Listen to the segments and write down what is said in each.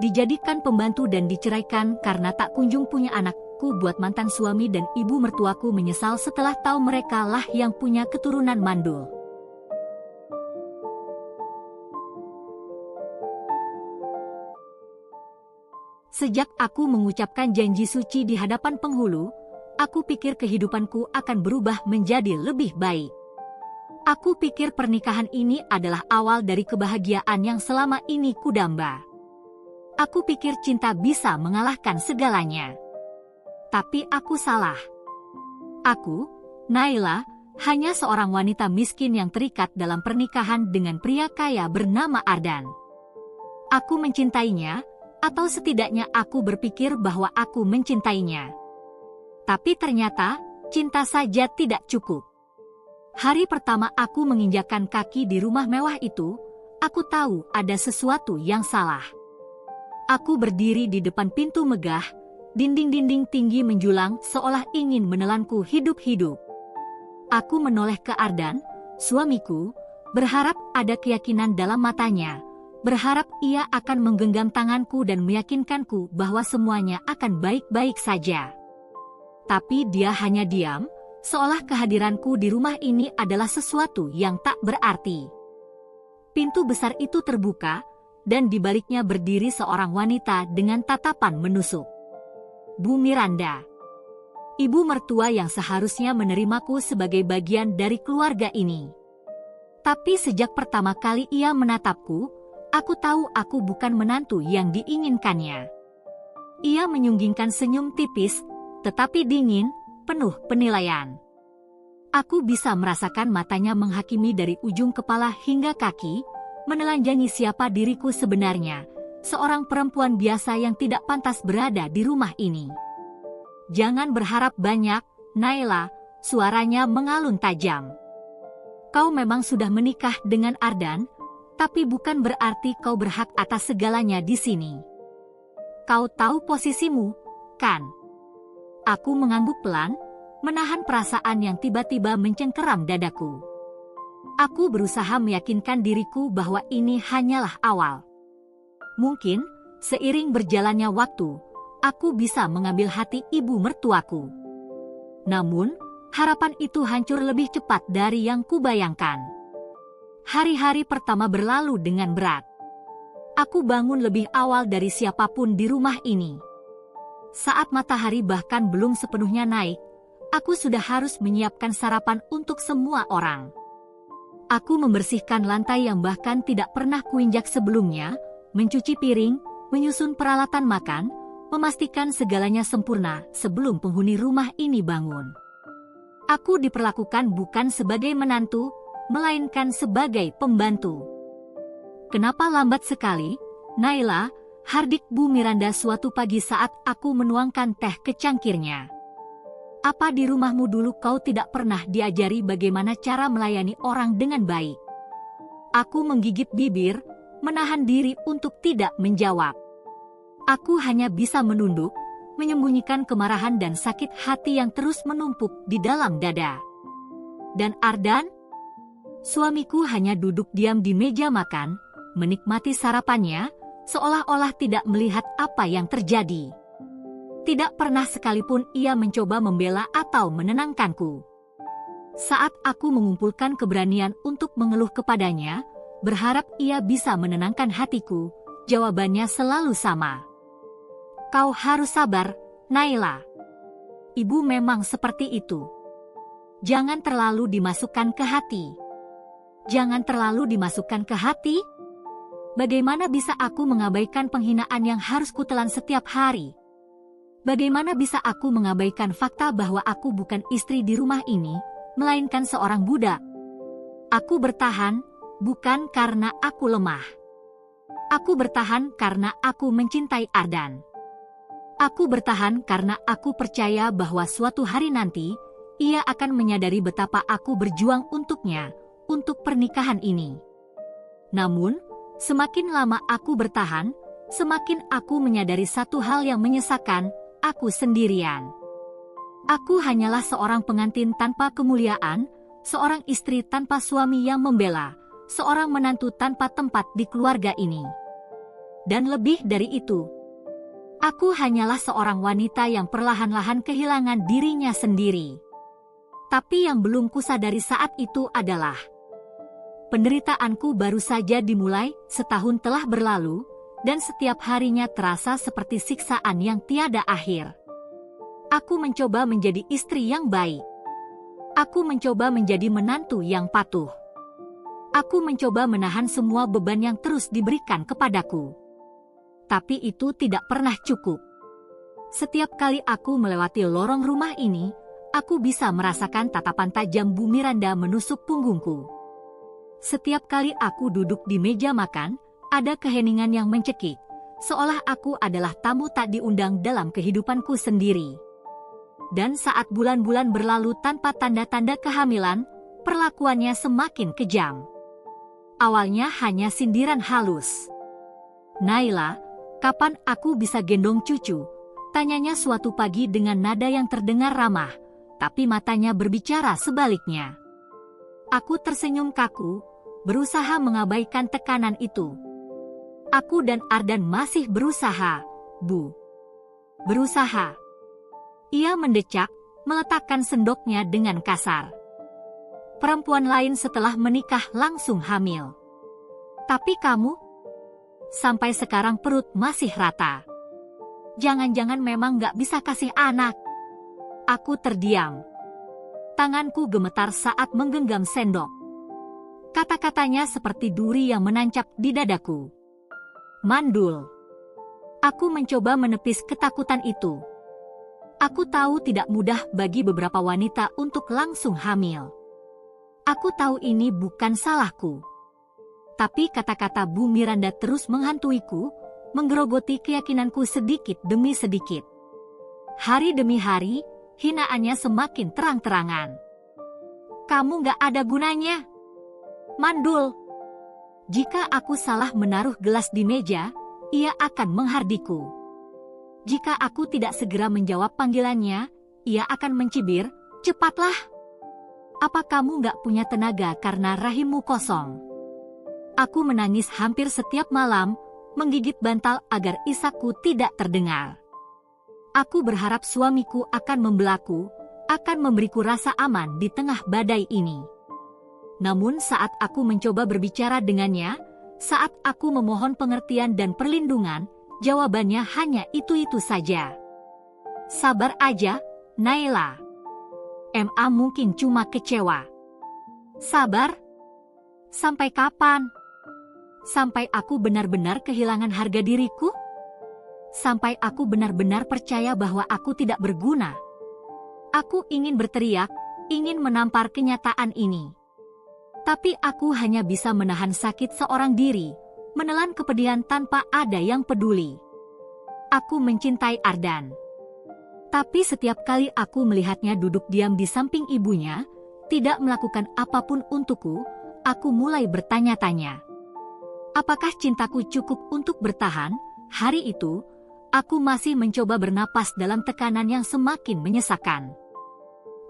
dijadikan pembantu dan diceraikan karena tak kunjung punya anak. Ku buat mantan suami dan ibu mertuaku menyesal setelah tahu mereka lah yang punya keturunan mandul. Sejak aku mengucapkan janji suci di hadapan penghulu, aku pikir kehidupanku akan berubah menjadi lebih baik. Aku pikir pernikahan ini adalah awal dari kebahagiaan yang selama ini kudamba. Aku pikir cinta bisa mengalahkan segalanya. Tapi aku salah. Aku, Naila, hanya seorang wanita miskin yang terikat dalam pernikahan dengan pria kaya bernama Ardan. Aku mencintainya, atau setidaknya aku berpikir bahwa aku mencintainya. Tapi ternyata, cinta saja tidak cukup. Hari pertama aku menginjakkan kaki di rumah mewah itu, aku tahu ada sesuatu yang salah. Aku berdiri di depan pintu megah, dinding-dinding tinggi menjulang seolah ingin menelanku hidup-hidup. Aku menoleh ke Ardan, suamiku, berharap ada keyakinan dalam matanya, berharap ia akan menggenggam tanganku dan meyakinkanku bahwa semuanya akan baik-baik saja. Tapi dia hanya diam, seolah kehadiranku di rumah ini adalah sesuatu yang tak berarti. Pintu besar itu terbuka, dan di baliknya berdiri seorang wanita dengan tatapan menusuk. Bu Miranda, ibu mertua yang seharusnya menerimaku sebagai bagian dari keluarga ini. Tapi sejak pertama kali ia menatapku, aku tahu aku bukan menantu yang diinginkannya. Ia menyunggingkan senyum tipis, tetapi dingin, penuh penilaian. Aku bisa merasakan matanya menghakimi dari ujung kepala hingga kaki, menelanjangi siapa diriku sebenarnya. Seorang perempuan biasa yang tidak pantas berada di rumah ini. Jangan berharap banyak, Naila, suaranya mengalun tajam. Kau memang sudah menikah dengan Ardan, tapi bukan berarti kau berhak atas segalanya di sini. Kau tahu posisimu, kan? Aku mengangguk pelan, menahan perasaan yang tiba-tiba mencengkeram dadaku. Aku berusaha meyakinkan diriku bahwa ini hanyalah awal. Mungkin, seiring berjalannya waktu, aku bisa mengambil hati ibu mertuaku. Namun, harapan itu hancur lebih cepat dari yang kubayangkan. Hari-hari pertama berlalu dengan berat. Aku bangun lebih awal dari siapapun di rumah ini. Saat matahari bahkan belum sepenuhnya naik, aku sudah harus menyiapkan sarapan untuk semua orang. Aku membersihkan lantai yang bahkan tidak pernah kuinjak sebelumnya, mencuci piring, menyusun peralatan makan, memastikan segalanya sempurna sebelum penghuni rumah ini bangun. Aku diperlakukan bukan sebagai menantu, melainkan sebagai pembantu. Kenapa lambat sekali, Naila? Hardik Bu Miranda suatu pagi saat aku menuangkan teh ke cangkirnya. Apa di rumahmu dulu kau tidak pernah diajari bagaimana cara melayani orang dengan baik? Aku menggigit bibir, menahan diri untuk tidak menjawab. Aku hanya bisa menunduk, menyembunyikan kemarahan dan sakit hati yang terus menumpuk di dalam dada. Dan Ardan? Suamiku hanya duduk diam di meja makan, menikmati sarapannya, seolah-olah tidak melihat apa yang terjadi. Tidak pernah sekalipun ia mencoba membela atau menenangkanku. Saat aku mengumpulkan keberanian untuk mengeluh kepadanya, berharap ia bisa menenangkan hatiku, jawabannya selalu sama. Kau harus sabar, Naila. Ibu memang seperti itu. Jangan terlalu dimasukkan ke hati. Jangan terlalu dimasukkan ke hati? Bagaimana bisa aku mengabaikan penghinaan yang harus kutelan setiap hari? Bagaimana bisa aku mengabaikan fakta bahwa aku bukan istri di rumah ini, melainkan seorang budak? Aku bertahan, bukan karena aku lemah. Aku bertahan karena aku mencintai Ardan. Aku bertahan karena aku percaya bahwa suatu hari nanti, ia akan menyadari betapa aku berjuang untuknya, untuk pernikahan ini. Namun, semakin lama aku bertahan, semakin aku menyadari satu hal yang menyesakan, aku sendirian. Aku hanyalah seorang pengantin tanpa kemuliaan, seorang istri tanpa suami yang membela, seorang menantu tanpa tempat di keluarga ini. Dan lebih dari itu, aku hanyalah seorang wanita yang perlahan-lahan kehilangan dirinya sendiri. Tapi yang belum kusadari saat itu adalah penderitaanku baru saja dimulai, setahun telah berlalu, dan setiap harinya terasa seperti siksaan yang tiada akhir. Aku mencoba menjadi istri yang baik. Aku mencoba menjadi menantu yang patuh. Aku mencoba menahan semua beban yang terus diberikan kepadaku. Tapi itu tidak pernah cukup. Setiap kali aku melewati lorong rumah ini, aku bisa merasakan tatapan tajam Bu Miranda menusuk punggungku. Setiap kali aku duduk di meja makan, ada keheningan yang mencekik, seolah aku adalah tamu tak diundang dalam kehidupanku sendiri. Dan saat bulan-bulan berlalu tanpa tanda-tanda kehamilan, perlakuannya semakin kejam. Awalnya hanya sindiran halus. "Naila, kapan aku bisa gendong cucu?" tanyanya suatu pagi dengan nada yang terdengar ramah, tapi matanya berbicara sebaliknya. Aku tersenyum kaku, berusaha mengabaikan tekanan itu. "Aku dan Ardan masih berusaha, Bu." "Berusaha?" Ia mendecak, meletakkan sendoknya dengan kasar. "Perempuan lain setelah menikah langsung hamil. Tapi kamu? Sampai sekarang perut masih rata. Jangan-jangan memang gak bisa kasih anak?" Aku terdiam. Tanganku gemetar saat menggenggam sendok. Kata-katanya seperti duri yang menancap di dadaku. "Mandul." Aku mencoba menepis ketakutan itu. Aku tahu tidak mudah bagi beberapa wanita untuk langsung hamil. Aku tahu ini bukan salahku. Tapi kata-kata Bu Miranda terus menghantuiku, menggerogoti keyakinanku sedikit demi sedikit. Hari demi hari, hinaannya semakin terang-terangan. "Kamu gak ada gunanya, Mandul." Jika aku salah menaruh gelas di meja, ia akan menghardikku. Jika aku tidak segera menjawab panggilannya, ia akan mencibir, "Cepatlah! Apa kamu gak punya tenaga karena rahimmu kosong?" Aku menangis hampir setiap malam, menggigit bantal agar isakku tidak terdengar. Aku berharap suamiku akan membelaku, akan memberiku rasa aman di tengah badai ini. Namun saat aku mencoba berbicara dengannya, saat aku memohon pengertian dan perlindungan, jawabannya hanya itu-itu saja. "Sabar aja, Naila. MA mungkin cuma kecewa." Sabar? Sampai kapan? Sampai aku benar-benar kehilangan harga diriku? Sampai aku benar-benar percaya bahwa aku tidak berguna? Aku ingin berteriak, ingin menampar kenyataan ini. Tapi aku hanya bisa menahan sakit seorang diri, menelan kepedihan tanpa ada yang peduli. Aku mencintai Ardan. Tapi setiap kali aku melihatnya duduk diam di samping ibunya, tidak melakukan apapun untukku, aku mulai bertanya-tanya. Apakah cintaku cukup untuk bertahan? Hari itu, aku masih mencoba bernapas dalam tekanan yang semakin menyesakan.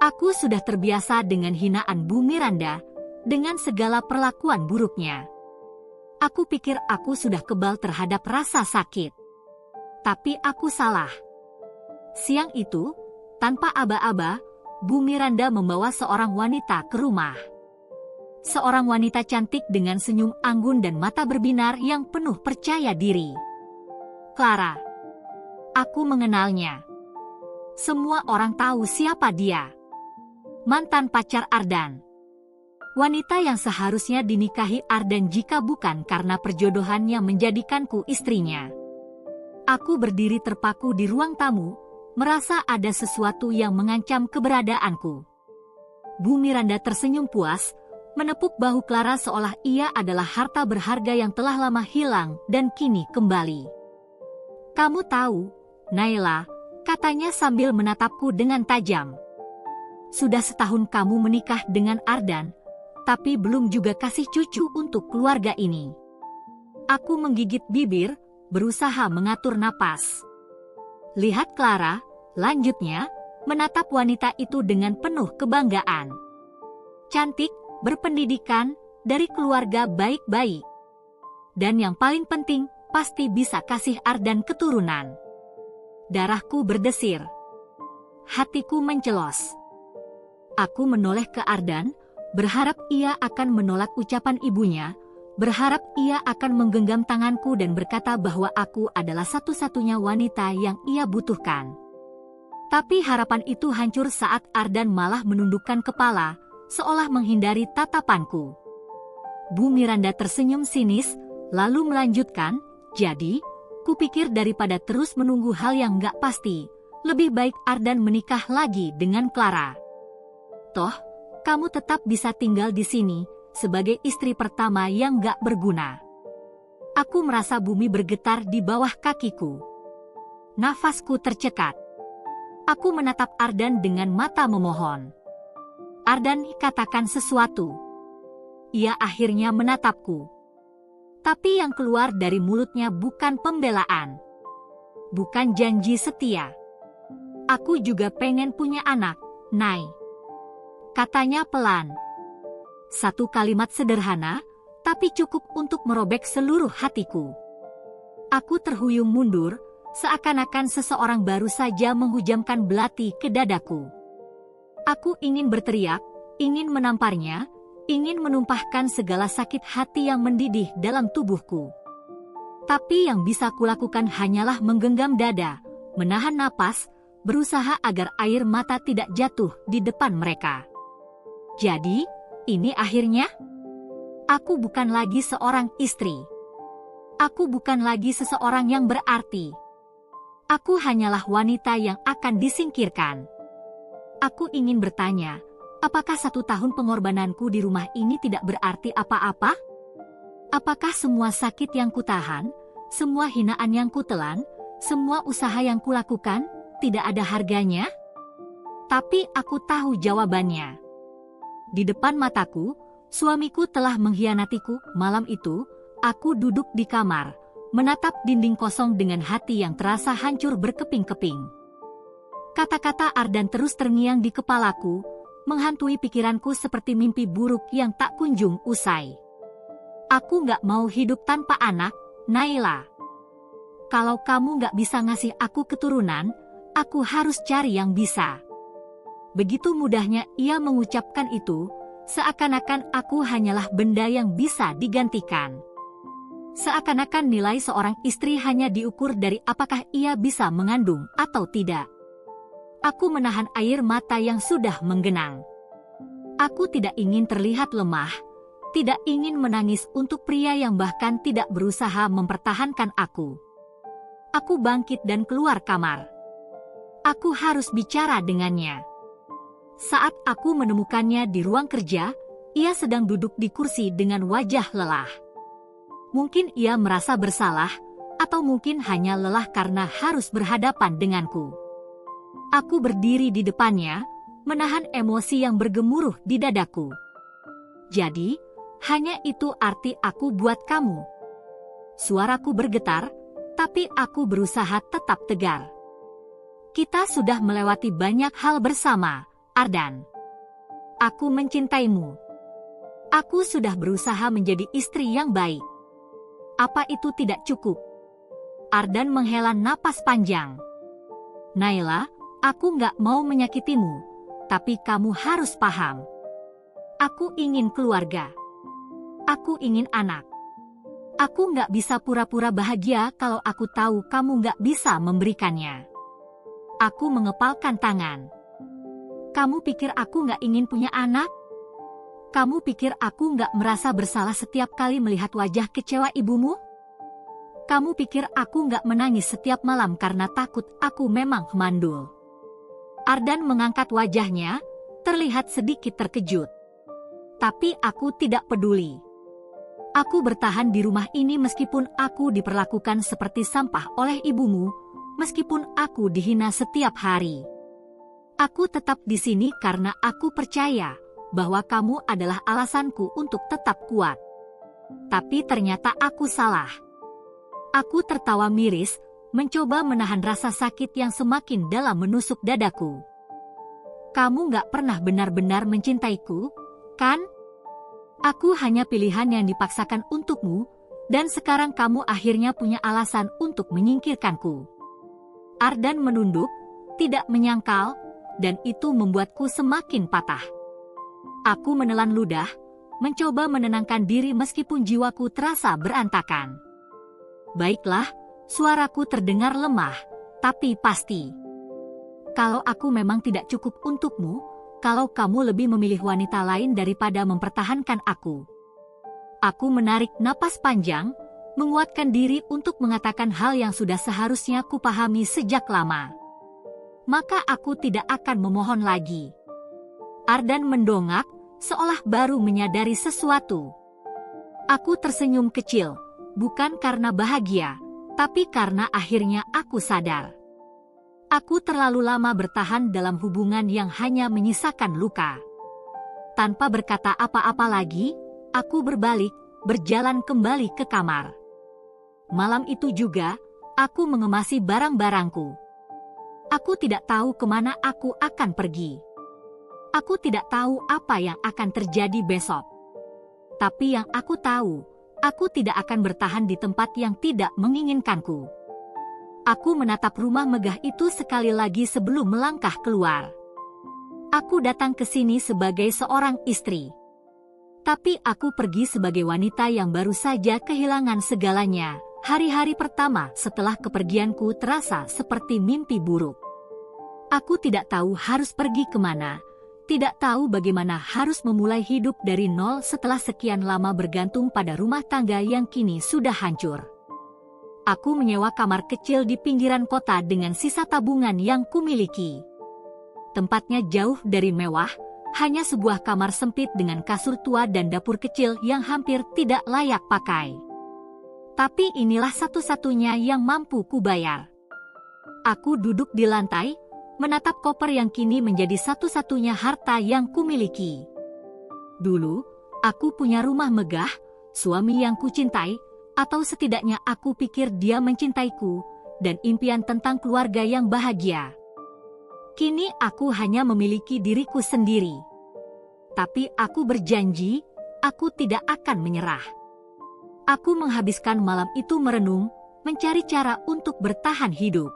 Aku sudah terbiasa dengan hinaan Bu Miranda, dengan segala perlakuan buruknya. Aku pikir aku sudah kebal terhadap rasa sakit. Tapi aku salah. Siang itu, tanpa aba-aba, Bu Miranda membawa seorang wanita ke rumah. Seorang wanita cantik dengan senyum anggun dan mata berbinar yang penuh percaya diri. Clara. Aku mengenalnya. Semua orang tahu siapa dia. Mantan pacar Ardan. Wanita yang seharusnya dinikahi Ardan jika bukan karena perjodohan yang menjadikanku istrinya. Aku berdiri terpaku di ruang tamu, merasa ada sesuatu yang mengancam keberadaanku. Bu Miranda tersenyum puas, menepuk bahu Clara seolah ia adalah harta berharga yang telah lama hilang dan kini kembali. "Kamu tahu, Naila," katanya sambil menatapku dengan tajam. "Sudah setahun kamu menikah dengan Ardan, tapi belum juga kasih cucu untuk keluarga ini." Aku menggigit bibir, berusaha mengatur napas. "Lihat Clara," lanjutnya, menatap wanita itu dengan penuh kebanggaan. "Cantik, berpendidikan, dari keluarga baik-baik. Dan yang paling penting, pasti bisa kasih Ardan keturunan. Darahku berdesir. Hatiku mencelos. Aku menoleh ke Ardan, berharap ia akan menolak ucapan ibunya, berharap ia akan menggenggam tanganku dan berkata bahwa aku adalah satu-satunya wanita yang ia butuhkan. Tapi harapan itu hancur saat Ardan malah menundukkan kepala, seolah menghindari tatapanku. Bu Miranda tersenyum sinis, lalu melanjutkan, "Jadi, kupikir daripada terus menunggu hal yang gak pasti, lebih baik Ardan menikah lagi dengan Clara. Toh, kamu tetap bisa tinggal di sini, sebagai istri pertama yang gak berguna." Aku merasa bumi bergetar di bawah kakiku. Nafasku tercekat. Aku menatap Ardan dengan mata memohon. "Ardan, katakan sesuatu." Ia akhirnya menatapku. Tapi yang keluar dari mulutnya bukan pembelaan. Bukan janji setia. "Aku juga pengen punya anak, Nay," katanya pelan. Satu kalimat sederhana, tapi cukup untuk merobek seluruh hatiku. Aku terhuyung mundur, seakan-akan seseorang baru saja menghujamkan belati ke dadaku. Aku ingin berteriak, ingin menamparnya, ingin menumpahkan segala sakit hati yang mendidih dalam tubuhku. Tapi yang bisa kulakukan hanyalah menggenggam dada, menahan napas, berusaha agar air mata tidak jatuh di depan mereka. Jadi, ini akhirnya? Aku bukan lagi seorang istri. Aku bukan lagi seseorang yang berarti. Aku hanyalah wanita yang akan disingkirkan. Aku ingin bertanya, apakah 1 tahun pengorbananku di rumah ini tidak berarti apa-apa? Apakah semua sakit yang kutahan, semua hinaan yang kutelan, semua usaha yang kulakukan, tidak ada harganya? Tapi aku tahu jawabannya. Di depan mataku, suamiku telah mengkhianatiku. Malam itu, aku duduk di kamar, menatap dinding kosong dengan hati yang terasa hancur berkeping-keping. Kata-kata Ardan terus terngiang di kepalaku, menghantui pikiranku seperti mimpi buruk yang tak kunjung usai. "Aku gak mau hidup tanpa anak, Naila. Kalau kamu gak bisa ngasih aku keturunan, aku harus cari yang bisa." Begitu mudahnya ia mengucapkan itu, seakan-akan aku hanyalah benda yang bisa digantikan. Seakan-akan nilai seorang istri hanya diukur dari apakah ia bisa mengandung atau tidak. Aku menahan air mata yang sudah menggenang. Aku tidak ingin terlihat lemah, tidak ingin menangis untuk pria yang bahkan tidak berusaha mempertahankan aku. Aku bangkit dan keluar kamar. Aku harus bicara dengannya. Saat aku menemukannya di ruang kerja, ia sedang duduk di kursi dengan wajah lelah. Mungkin ia merasa bersalah, atau mungkin hanya lelah karena harus berhadapan denganku. Aku berdiri di depannya, menahan emosi yang bergemuruh di dadaku. "Jadi, hanya itu arti aku buat kamu." Suaraku bergetar, tapi aku berusaha tetap tegar. "Kita sudah melewati banyak hal bersama, Ardan. Aku mencintaimu. Aku sudah berusaha menjadi istri yang baik. Apa itu tidak cukup?" Ardan menghela napas panjang. "Naila, aku gak mau menyakitimu, tapi kamu harus paham. Aku ingin keluarga. Aku ingin anak. Aku gak bisa pura-pura bahagia kalau aku tahu kamu gak bisa memberikannya." Aku mengepalkan tangan. "Kamu pikir aku gak ingin punya anak? Kamu pikir aku gak merasa bersalah setiap kali melihat wajah kecewa ibumu? Kamu pikir aku gak menangis setiap malam karena takut aku memang mandul?" Ardan mengangkat wajahnya, terlihat sedikit terkejut. Tapi aku tidak peduli. Aku bertahan di rumah ini meskipun aku diperlakukan seperti sampah oleh ibumu, meskipun aku dihina setiap hari. Aku tetap di sini karena aku percaya bahwa kamu adalah alasanku untuk tetap kuat. Tapi ternyata aku salah. Aku tertawa miris, mencoba menahan rasa sakit yang semakin dalam menusuk dadaku. "Kamu gak pernah benar-benar mencintaiku, kan? Aku hanya pilihan yang dipaksakan untukmu, Dan sekarang kamu akhirnya punya alasan untuk menyingkirkanku. Ardan menunduk, tidak menyangkal, dan itu membuatku semakin patah. Aku menelan ludah, mencoba menenangkan diri meskipun jiwaku terasa berantakan. Baiklah, suaraku terdengar lemah, tapi pasti. Kalau aku memang tidak cukup untukmu, kalau kamu lebih memilih wanita lain daripada mempertahankan aku. Aku menarik napas panjang, menguatkan diri untuk mengatakan hal yang sudah seharusnya kupahami sejak lama. Maka aku tidak akan memohon lagi. Ardan mendongak, seolah baru menyadari sesuatu. Aku tersenyum kecil, bukan karena bahagia, tapi karena akhirnya aku sadar. Aku terlalu lama bertahan dalam hubungan yang hanya menyisakan luka. Tanpa berkata apa-apa lagi, aku berbalik, berjalan kembali ke kamar. Malam itu juga, aku mengemasi barang-barangku. Aku tidak tahu kemana aku akan pergi. Aku tidak tahu apa yang akan terjadi besok. Tapi yang aku tahu, aku tidak akan bertahan di tempat yang tidak menginginkanku. Aku menatap rumah megah itu sekali lagi sebelum melangkah keluar. Aku datang ke sini sebagai seorang istri. Tapi aku pergi sebagai wanita yang baru saja kehilangan segalanya. Hari-hari pertama setelah kepergianku terasa seperti mimpi buruk. Aku tidak tahu harus pergi kemana, tidak tahu bagaimana harus memulai hidup dari nol setelah sekian lama bergantung pada rumah tangga yang kini sudah hancur. Aku menyewa kamar kecil di pinggiran kota dengan sisa tabungan yang kumiliki. Tempatnya jauh dari mewah, hanya sebuah kamar sempit dengan kasur tua dan dapur kecil yang hampir tidak layak pakai. Tapi inilah satu-satunya yang mampu kubayar. Aku duduk di lantai, menatap koper yang kini menjadi satu-satunya harta yang kumiliki. Dulu, aku punya rumah megah, suami yang kucintai, atau setidaknya aku pikir dia mencintaiku, dan impian tentang keluarga yang bahagia. Kini aku hanya memiliki diriku sendiri. Tapi aku berjanji, aku tidak akan menyerah. Aku menghabiskan malam itu merenung, mencari cara untuk bertahan hidup.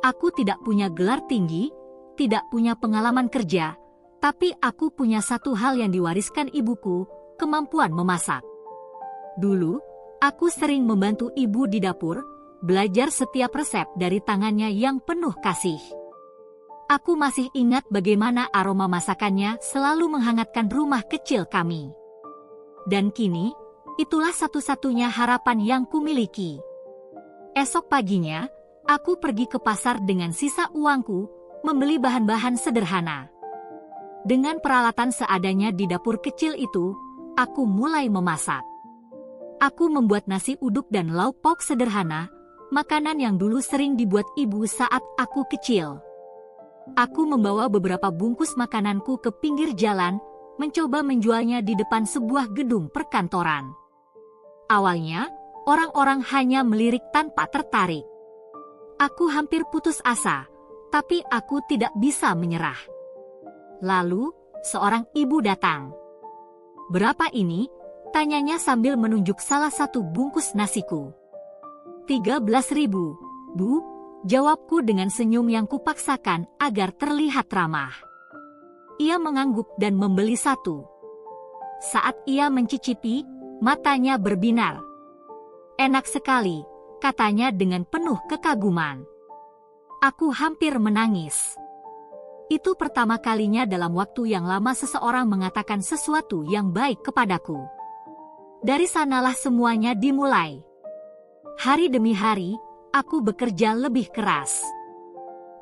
Aku tidak punya gelar tinggi, tidak punya pengalaman kerja, tapi aku punya satu hal yang diwariskan ibuku, kemampuan memasak. Dulu, aku sering membantu ibu di dapur, belajar setiap resep dari tangannya yang penuh kasih. Aku masih ingat bagaimana aroma masakannya selalu menghangatkan rumah kecil kami. Dan kini, itulah satu-satunya harapan yang kumiliki. Esok paginya, aku pergi ke pasar dengan sisa uangku, membeli bahan-bahan sederhana. Dengan peralatan seadanya di dapur kecil itu, aku mulai memasak. Aku membuat nasi uduk dan lauk pauk sederhana, makanan yang dulu sering dibuat ibu saat aku kecil. Aku membawa beberapa bungkus makananku ke pinggir jalan, mencoba menjualnya di depan sebuah gedung perkantoran. Awalnya, orang-orang hanya melirik tanpa tertarik. Aku hampir putus asa, tapi aku tidak bisa menyerah. Lalu, seorang ibu datang. "Berapa ini?" tanyanya sambil menunjuk salah satu bungkus nasiku. 13.000, Bu, jawabku dengan senyum yang kupaksakan agar terlihat ramah. Ia mengangguk dan membeli satu. Saat ia mencicipi, matanya berbinar. "Enak sekali," katanya dengan penuh kekaguman. Aku hampir menangis. Itu pertama kalinya dalam waktu yang lama seseorang mengatakan sesuatu yang baik kepadaku. Dari sanalah semuanya dimulai. Hari demi hari, aku bekerja lebih keras.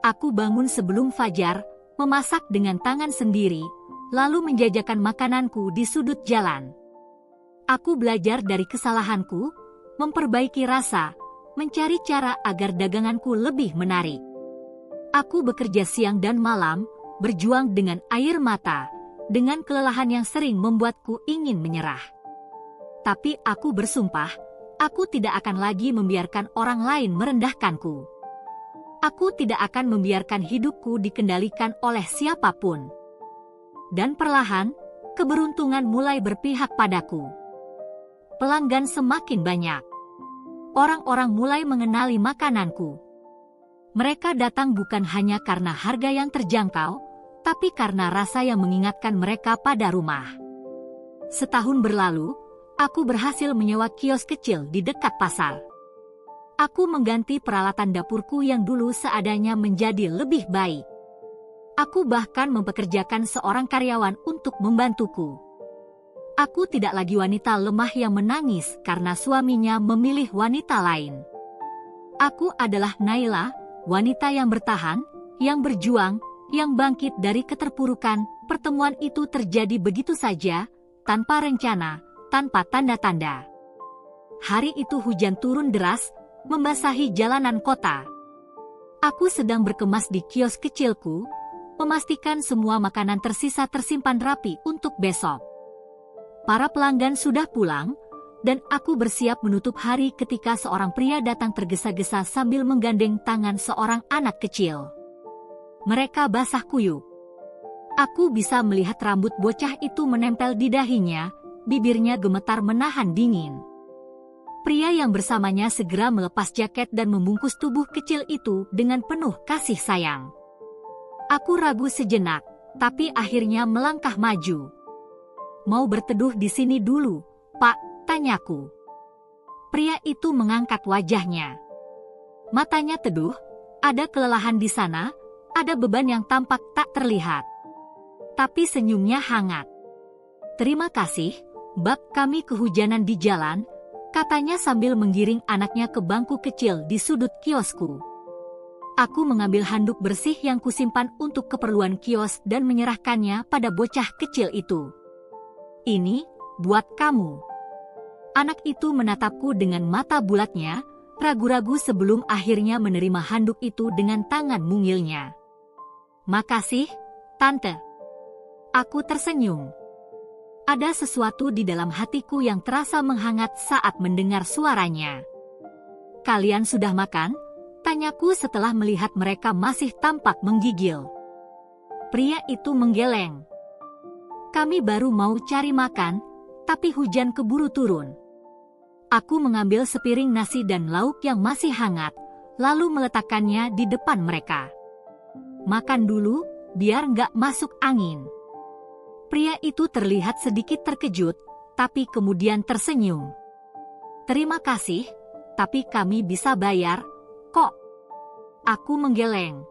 Aku bangun sebelum fajar, memasak dengan tangan sendiri, lalu menjajakan makananku di sudut jalan. Aku belajar dari kesalahanku, memperbaiki rasa, mencari cara agar daganganku lebih menarik. Aku bekerja siang dan malam, berjuang dengan air mata, dengan kelelahan yang sering membuatku ingin menyerah. Tapi aku bersumpah, aku tidak akan lagi membiarkan orang lain merendahkanku. Aku tidak akan membiarkan hidupku dikendalikan oleh siapapun. Dan perlahan, keberuntungan mulai berpihak padaku. pelanggan semakin banyak. Orang-orang mulai mengenali makananku. Mereka datang bukan hanya karena harga yang terjangkau, tapi karena rasa yang mengingatkan mereka pada rumah. Setahun berlalu, aku berhasil menyewa kios kecil di dekat pasar. Aku mengganti peralatan dapurku yang dulu seadanya menjadi lebih baik. Aku bahkan mempekerjakan seorang karyawan untuk membantuku. Aku tidak lagi wanita lemah yang menangis karena suaminya memilih wanita lain. Aku adalah Naila, wanita yang bertahan, yang berjuang, yang bangkit dari keterpurukan. Pertemuan itu terjadi begitu saja, tanpa rencana, tanpa tanda-tanda. Hari itu hujan turun deras, membasahi jalanan kota. Aku sedang berkemas di kios kecilku, memastikan semua makanan tersisa tersimpan rapi untuk besok. Para pelanggan sudah pulang, dan aku bersiap menutup hari ketika seorang pria datang tergesa-gesa sambil menggandeng tangan seorang anak kecil. Mereka basah kuyup. Aku bisa melihat rambut bocah itu menempel di dahinya, bibirnya gemetar menahan dingin. Pria yang bersamanya segera melepas jaket dan membungkus tubuh kecil itu dengan penuh kasih sayang. Aku ragu sejenak, tapi akhirnya melangkah maju. "Mau berteduh di sini dulu, Pak?" tanyaku. Pria itu mengangkat wajahnya. Matanya teduh, ada kelelahan di sana, ada beban yang tampak tak terlihat. Tapi senyumnya hangat. "Terima kasih, bab kami kehujanan di jalan," katanya sambil menggiring anaknya ke bangku kecil di sudut kiosku. Aku mengambil handuk bersih yang kusimpan untuk keperluan kios dan menyerahkannya pada bocah kecil itu. "Ini buat kamu." Anak itu menatapku dengan mata bulatnya, ragu-ragu sebelum akhirnya menerima handuk itu dengan tangan mungilnya. "Makasih, Tante." Aku tersenyum. Ada sesuatu di dalam hatiku yang terasa menghangat saat mendengar suaranya. "Kalian sudah makan?" tanyaku setelah melihat mereka masih tampak menggigil. Pria itu menggeleng. "Kami baru mau cari makan, tapi hujan keburu turun." Aku mengambil sepiring nasi dan lauk yang masih hangat, lalu meletakkannya di depan mereka. "Makan dulu, biar nggak masuk angin." Pria itu terlihat sedikit terkejut, tapi kemudian tersenyum. "Terima kasih, tapi kami bisa bayar, kok." Aku menggeleng.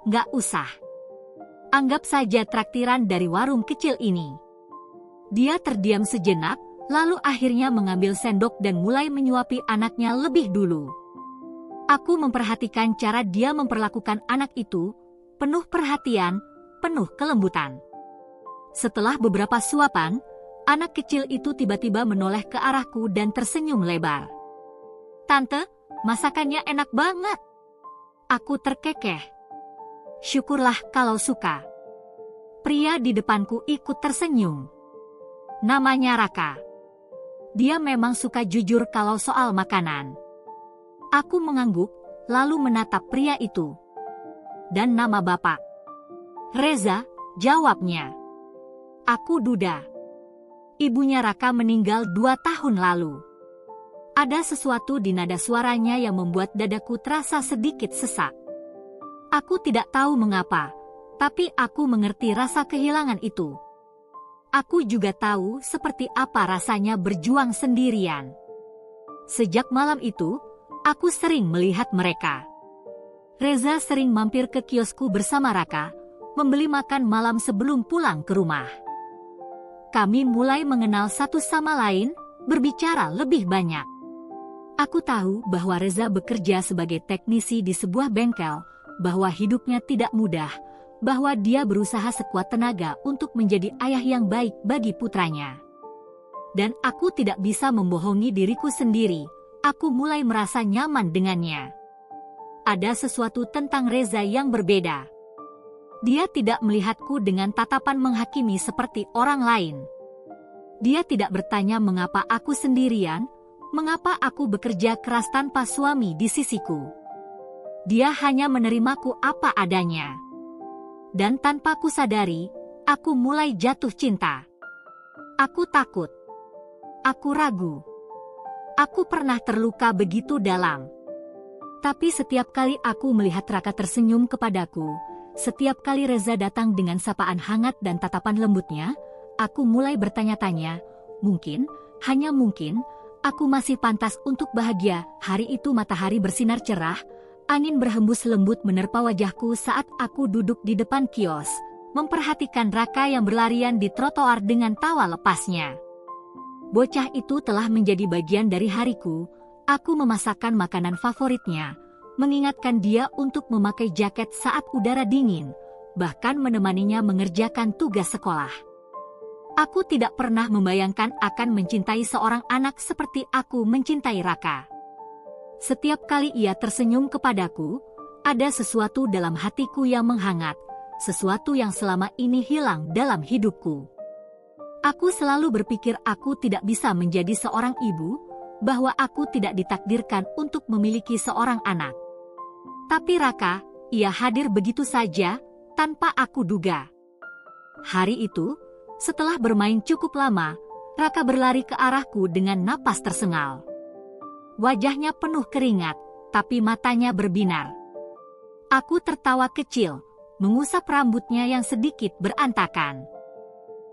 "Nggak usah. Anggap saja traktiran dari warung kecil ini." Dia terdiam sejenak, lalu akhirnya mengambil sendok dan mulai menyuapi anaknya lebih dulu. Aku memperhatikan cara dia memperlakukan anak itu, penuh perhatian, penuh kelembutan. Setelah beberapa suapan, anak kecil itu tiba-tiba menoleh ke arahku dan tersenyum lebar. "Tante, masakannya enak banget." Aku terkekeh. "Syukurlah kalau suka." Pria di depanku ikut tersenyum. Namanya Raka. Dia memang suka jujur kalau soal makanan. Aku mengangguk, lalu menatap pria itu. "Dan nama Bapak?" "Reza," jawabnya. Aku duda. Ibunya Raka meninggal 2 tahun lalu. Ada sesuatu di nada suaranya yang membuat dadaku terasa sedikit sesak. Aku tidak tahu mengapa, tapi aku mengerti rasa kehilangan itu. Aku juga tahu seperti apa rasanya berjuang sendirian. Sejak malam itu, aku sering melihat mereka. Reza sering mampir ke kiosku bersama Raka, membeli makan malam sebelum pulang ke rumah. Kami mulai mengenal satu sama lain, berbicara lebih banyak. Aku tahu bahwa Reza bekerja sebagai teknisi di sebuah bengkel, bahwa hidupnya tidak mudah, bahwa dia berusaha sekuat tenaga untuk menjadi ayah yang baik bagi putranya. Dan aku tidak bisa membohongi diriku sendiri, aku mulai merasa nyaman dengannya. Ada sesuatu tentang Reza yang berbeda. Dia tidak melihatku dengan tatapan menghakimi seperti orang lain. Dia tidak bertanya mengapa aku sendirian, mengapa aku bekerja keras tanpa suami di sisiku. Dia hanya menerimaku apa adanya. Dan tanpa kusadari, aku mulai jatuh cinta. Aku takut. Aku ragu. Aku pernah terluka begitu dalam. Tapi setiap kali aku melihat Raka tersenyum kepadaku, setiap kali Reza datang dengan sapaan hangat dan tatapan lembutnya, aku mulai bertanya-tanya, mungkin, hanya mungkin, aku masih pantas untuk bahagia. Hari itu matahari bersinar cerah, angin berhembus lembut menerpa wajahku saat aku duduk di depan kios, memperhatikan Raka yang berlarian di trotoar dengan tawa lepasnya. Bocah itu telah menjadi bagian dari hariku. Aku memasakkan makanan favoritnya, mengingatkan dia untuk memakai jaket saat udara dingin, bahkan menemaninya mengerjakan tugas sekolah. Aku tidak pernah membayangkan akan mencintai seorang anak seperti aku mencintai Raka. Setiap kali ia tersenyum kepadaku, ada sesuatu dalam hatiku yang menghangat, sesuatu yang selama ini hilang dalam hidupku. Aku selalu berpikir aku tidak bisa menjadi seorang ibu, bahwa aku tidak ditakdirkan untuk memiliki seorang anak. Tapi Raka, ia hadir begitu saja, tanpa aku duga. Hari itu, setelah bermain cukup lama, Raka berlari ke arahku dengan napas tersengal. Wajahnya penuh keringat, tapi matanya berbinar. Aku tertawa kecil, mengusap rambutnya yang sedikit berantakan.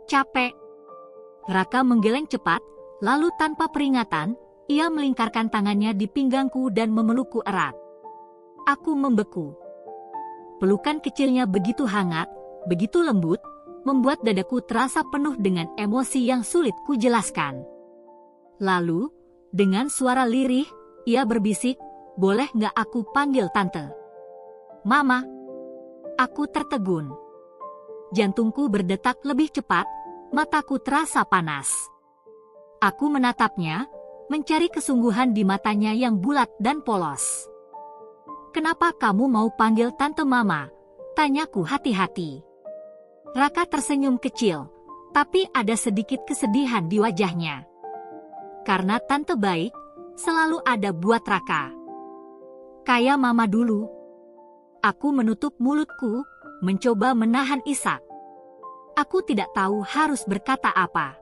Capek. Raka menggeleng cepat, lalu tanpa peringatan, ia melingkarkan tangannya di pinggangku dan memelukku erat. Aku membeku. Pelukan kecilnya begitu hangat, begitu lembut, membuat dadaku terasa penuh dengan emosi yang sulit kujelaskan. Lalu, dengan suara lirih, ia berbisik, "Boleh nggak aku panggil tante?" "Mama." Aku tertegun. Jantungku berdetak lebih cepat, mataku terasa panas. Aku menatapnya, mencari kesungguhan di matanya yang bulat dan polos. "Kenapa kamu mau panggil tante Mama?" tanyaku hati-hati. Raka tersenyum kecil, tapi ada sedikit kesedihan di wajahnya. Karena tante baik, selalu ada buat Raka. Kayak Mama dulu. Aku menutup mulutku, mencoba menahan isak. Aku tidak tahu harus berkata apa.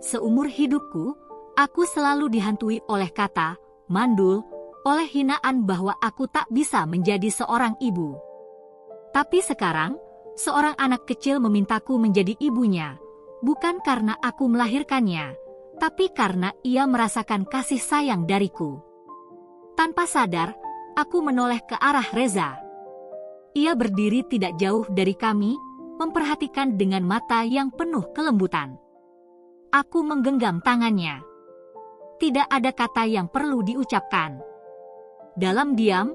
Seumur hidupku, aku selalu dihantui oleh kata, mandul, oleh hinaan bahwa aku tak bisa menjadi seorang ibu. Tapi sekarang, seorang anak kecil memintaku menjadi ibunya, bukan karena aku melahirkannya, tapi karena ia merasakan kasih sayang dariku. Tanpa sadar, aku menoleh ke arah Reza. Ia berdiri tidak jauh dari kami, memperhatikan dengan mata yang penuh kelembutan. Aku menggenggam tangannya. Tidak ada kata yang perlu diucapkan. Dalam diam,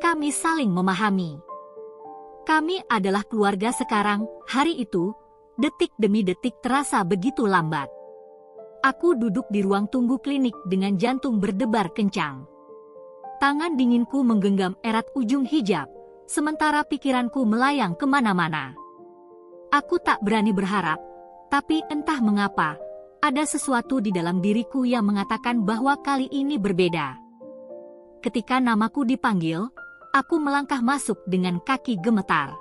kami saling memahami. Kami adalah keluarga sekarang. Hari itu, detik demi detik terasa begitu lambat. Aku duduk di ruang tunggu klinik dengan jantung berdebar kencang. Tangan dinginku menggenggam erat ujung hijab, sementara pikiranku melayang kemana-mana. Aku tak berani berharap, tapi entah mengapa, ada sesuatu di dalam diriku yang mengatakan bahwa kali ini berbeda. Ketika namaku dipanggil, aku melangkah masuk dengan kaki gemetar.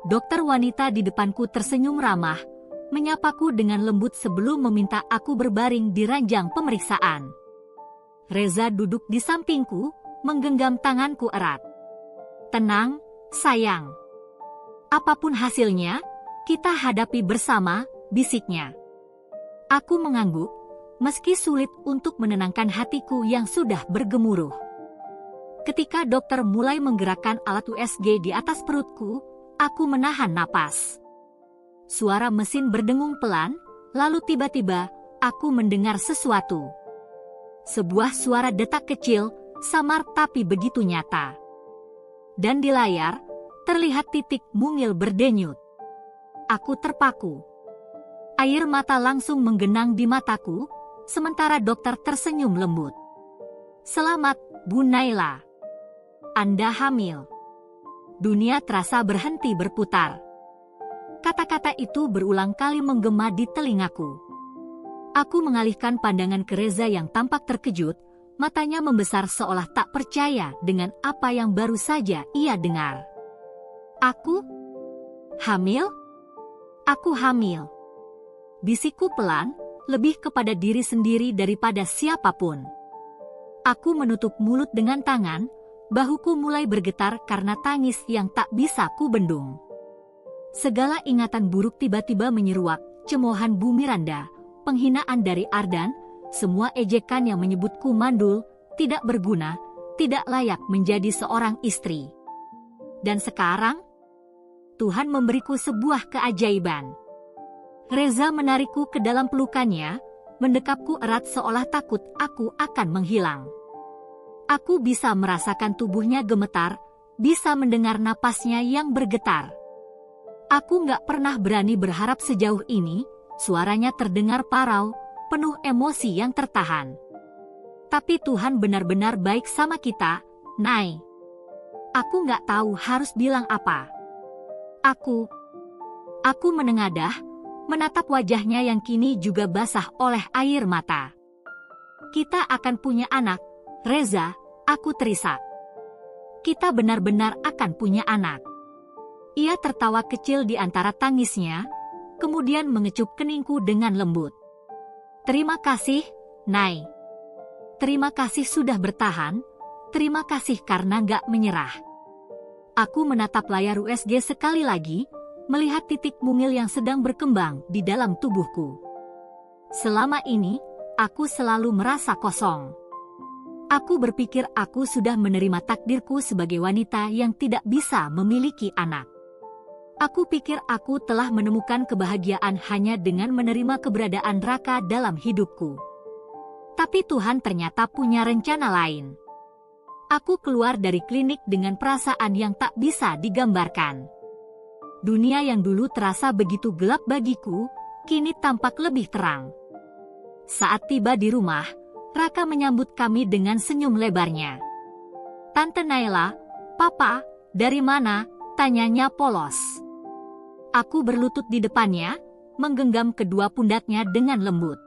Dokter wanita di depanku tersenyum ramah, menyapaku dengan lembut sebelum meminta aku berbaring di ranjang pemeriksaan. Reza duduk di sampingku, menggenggam tanganku erat. "Tenang, sayang. Apapun hasilnya, kita hadapi bersama," bisiknya. Aku mengangguk, meski sulit untuk menenangkan hatiku yang sudah bergemuruh. Ketika dokter mulai menggerakkan alat USG di atas perutku, aku menahan napas. Suara mesin berdengung pelan, lalu tiba-tiba aku mendengar sesuatu. Sebuah suara detak kecil, samar tapi begitu nyata. Dan di layar, terlihat titik mungil berdenyut. Aku terpaku. Air mata langsung menggenang di mataku, sementara dokter tersenyum lembut. "Selamat, Bu Naila. Anda hamil." Dunia terasa berhenti berputar. Kata-kata itu berulang kali menggema di telingaku. Aku mengalihkan pandangan ke Reza yang tampak terkejut, matanya membesar seolah tak percaya dengan apa yang baru saja ia dengar. "Aku hamil? Aku hamil." Bisikku pelan, lebih kepada diri sendiri daripada siapapun. Aku menutup mulut dengan tangan, bahuku mulai bergetar karena tangis yang tak bisa ku bendung. Segala ingatan buruk tiba-tiba menyeruak, cemoohan Bu Miranda, penghinaan dari Ardan, semua ejekan yang menyebutku mandul, tidak berguna, tidak layak menjadi seorang istri. Dan sekarang, Tuhan memberiku sebuah keajaiban. Reza menarikku ke dalam pelukannya, mendekapku erat seolah takut aku akan menghilang. Aku bisa merasakan tubuhnya gemetar, bisa mendengar napasnya yang bergetar. Aku nggak pernah berani berharap sejauh ini, suaranya terdengar parau, penuh emosi yang tertahan. Tapi Tuhan benar-benar baik sama kita, Nay. Aku nggak tahu harus bilang apa. Aku menengadah, menatap wajahnya yang kini juga basah oleh air mata. Kita akan punya anak, Reza, aku terisak. Kita benar-benar akan punya anak. Ia tertawa kecil di antara tangisnya, kemudian mengecup keningku dengan lembut. Terima kasih, Nay. Terima kasih sudah bertahan, terima kasih karena gak menyerah. Aku menatap layar USG sekali lagi, melihat titik mungil yang sedang berkembang di dalam tubuhku. Selama ini, aku selalu merasa kosong. Aku berpikir aku sudah menerima takdirku sebagai wanita yang tidak bisa memiliki anak. Aku pikir aku telah menemukan kebahagiaan hanya dengan menerima keberadaan Raka dalam hidupku. Tapi Tuhan ternyata punya rencana lain. Aku keluar dari klinik dengan perasaan yang tak bisa digambarkan. Dunia yang dulu terasa begitu gelap bagiku, kini tampak lebih terang. Saat tiba di rumah, Raka menyambut kami dengan senyum lebarnya. Tante Naila, Papa, dari mana? Tanyanya polos. Aku berlutut di depannya, menggenggam kedua pundaknya dengan lembut.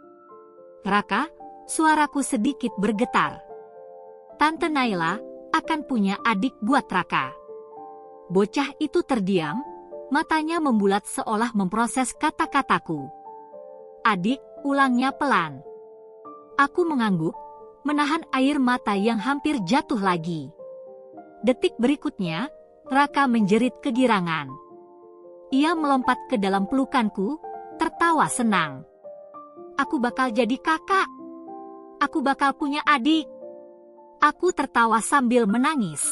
Raka, suaraku sedikit bergetar. Tante Naila akan punya adik buat Raka. Bocah itu terdiam, matanya membulat seolah memproses kata-kataku. Adik, ulangnya pelan. Aku mengangguk, menahan air mata yang hampir jatuh lagi. Detik berikutnya, Raka menjerit kegirangan. Ia melompat ke dalam pelukanku, tertawa senang. Aku bakal jadi kakak. Aku bakal punya adik. Aku tertawa sambil menangis.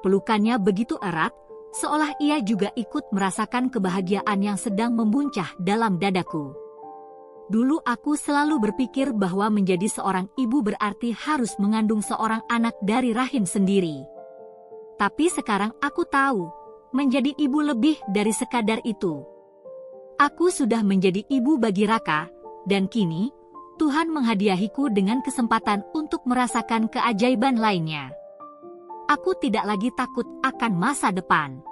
Pelukannya begitu erat, seolah ia juga ikut merasakan kebahagiaan yang sedang membuncah dalam dadaku. Dulu aku selalu berpikir bahwa menjadi seorang ibu berarti harus mengandung seorang anak dari rahim sendiri. Tapi sekarang aku tahu, menjadi ibu lebih dari sekadar itu. Aku sudah menjadi ibu bagi Raka, dan kini, Tuhan menghadiahiku dengan kesempatan untuk merasakan keajaiban lainnya. Aku tidak lagi takut akan masa depan.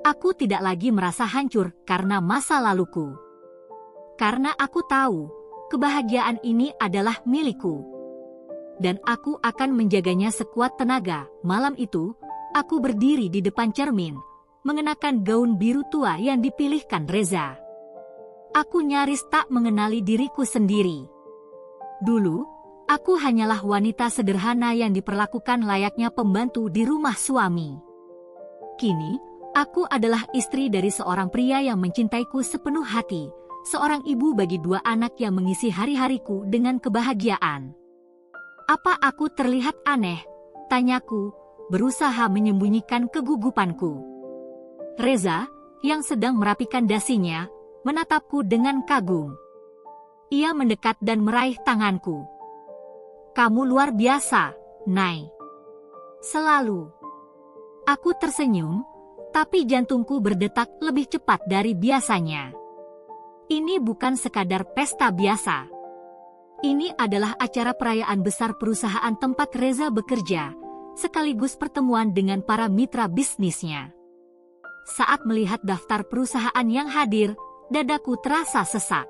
Aku tidak lagi merasa hancur karena masa laluku. Karena aku tahu, kebahagiaan ini adalah milikku. Dan aku akan menjaganya sekuat tenaga. Malam itu, aku berdiri di depan cermin, mengenakan gaun biru tua yang dipilihkan Reza. Aku nyaris tak mengenali diriku sendiri. Dulu, aku hanyalah wanita sederhana yang diperlakukan layaknya pembantu di rumah suami. Kini, aku adalah istri dari seorang pria yang mencintaiku sepenuh hati, seorang ibu bagi dua anak yang mengisi hari-hariku dengan kebahagiaan. Apa aku terlihat aneh? Tanyaku, berusaha menyembunyikan kegugupanku. Reza, yang sedang merapikan dasinya, menatapku dengan kagum. Ia mendekat dan meraih tanganku. Kamu luar biasa, Nay. Selalu. Aku tersenyum, tapi jantungku berdetak lebih cepat dari biasanya. Ini bukan sekadar pesta biasa. Ini adalah acara perayaan besar perusahaan tempat Reza bekerja, sekaligus pertemuan dengan para mitra bisnisnya. Saat melihat daftar perusahaan yang hadir, dadaku terasa sesak.